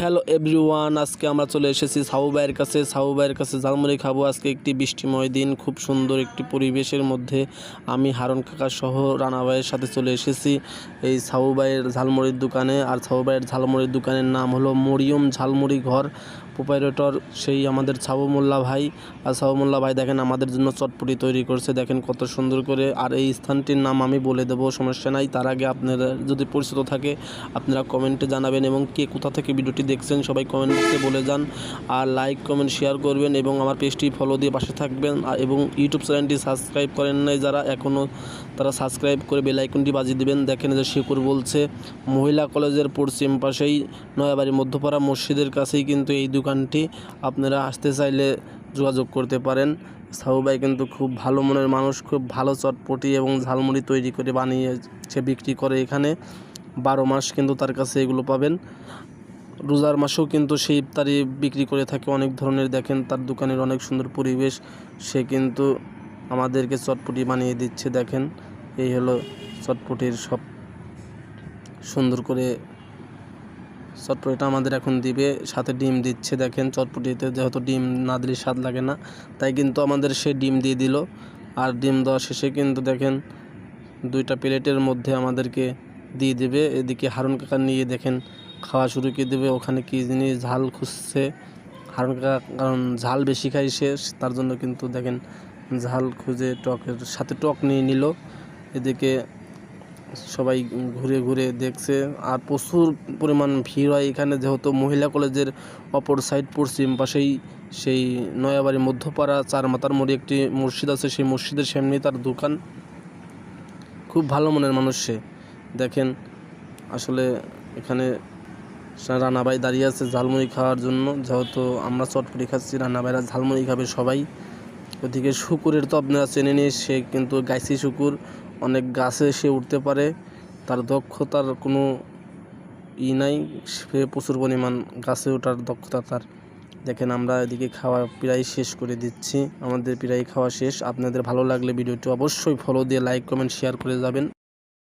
Hello everyone, আজকে আমরা চলে এসেছি সাহু ভাইয়ের কাছে ঝালমুড়ি খাবো। আজকে একটি বৃষ্টিময় দিন, খুব সুন্দর একটি পরিবেশের মধ্যে আমি হারুন কাকা সহ রানা ভাইয়ের সাথে চলে এসেছি এই সাহু ভাইয়ের ঝালমুড়ির দোকানে। আর সাহু ভাইয়ের ঝালমুড়ির দোকানের নাম হলো মরিয়ম ঝালমুড়ি ঘর। প্রোপাইটর সেই আমাদের সাহু মোল্লা ভাই। আর সাহু মোল্লা ভাই দেখেন আমাদের জন্য চটপটি তৈরি করছে, দেখেন কত সুন্দর করে। আর এই স্থানটির নাম আমি বলে দেবো, সমস্যা নাই। তার আগে আপনারা যদি পরিচিত থাকে আপনারা কমেন্টে জানাবেন, এবং কে কোথা থেকে ভিডিওটি দেখছেন সবাই কমেন্টে বলে যান। আর লাইক কমেন্ট শেয়ার করবেন এবং আমার পেজটি ফলো দিয়ে পাশে থাকবেন। এবং ইউটিউব চ্যানেলটি সাবস্ক্রাইব করেন নাই যারা এখনও, তারা সাবস্ক্রাইব করে বেল আইকনটি বাজিয়ে দেবেন। দেখেন যে শিকুর বলছে মহিলা কলেজের পশ্চিম পাশেই নয়াবাড়ি মধ্যপাড়া মসজিদের কাছেই কিন্তু এই দোকানটি। আপনারা আসতে চাইলে যোগাযোগ করতে পারেন। সাহু ভাই কিন্তু খুব ভালো মনের মানুষ, খুব ভালো চটপটি এবং ঝালমুড়ি তৈরি করে বানিয়ে সে বিক্রি করে। এখানে 12 মাস কিন্তু তার কাছে এগুলো পাবেন। রোজার মাসেও কিন্তু সেই ইফতারি বিক্রি করে থাকে অনেক ধরনের। দেখেন তার দোকানের অনেক সুন্দর পরিবেশ, সে কিন্তু আমাদেরকে চটপটি বানিয়ে দিচ্ছে। দেখেন এই হলো চটপটির সব সুন্দর করে। চটপটিটা আমাদের এখন দিবে, সাথে ডিম দিচ্ছে। দেখেন চটপটিতে যেহেতু ডিম না দিলে স্বাদ লাগে না, তাই কিন্তু আমাদের সে ডিম দিয়ে দিল। আর ডিম দেওয়া শেষে কিন্তু দেখেন 2টা প্লেটের মধ্যে আমাদেরকে দিয়ে দেবে। এদিকে হারুন কাকা নিয়ে দেখেন খাওয়া শুরু করে দেবে। ওখানে কী জিনিস ঝাল খুঁজছে হারুন কাকা, কারণ ঝাল বেশি খাই শেষ, তার জন্য কিন্তু দেখেন ঝাল খুঁজে টকের সাথে টক নিয়ে নিল। এদিকে সবাই ঘুরে ঘুরে দেখছে। আর প্রচুর পরিমাণ ভিড় হয় এখানে, যেহেতু মহিলা কলেজের অপর সাইড পশ্চিম পাশেই সেই নয়াবাড়ি মধ্যপাড়া 4 মাথার মোড়ে একটি মসজিদ আছে, সেই মসজিদের সামনেই তার দোকান। খুব ভালো মনের মানুষ সে। দেখেন আসলে এখানে রানা ভাই দাঁড়িয়ে আছে ঝালমুড়ি খাওয়ার জন্য। যেহেতু আমরা চটপটি খাচ্ছি, রানা ভাইরা ঝালমুড়ি খাবে সবাই। ওদিকে শুকুরের তো আপনারা চেনে নিয়ে, সে কিন্তু গাইছি শুকুর, অনেক গাছে সে উঠতে পারে, তার দক্ষতার কোনো নাই, সে প্রচুর পরিমাণ গাছে ওঠার দক্ষতা তার। দেখেন আমরা এদিকে খাওয়া প্রায় শেষ করে দিচ্ছি, আমাদের প্রায় খাওয়া শেষ। আপনাদের ভালো লাগলে ভিডিওটি অবশ্যই ফলো দিয়ে লাইক কমেন্ট শেয়ার করে যাবেন।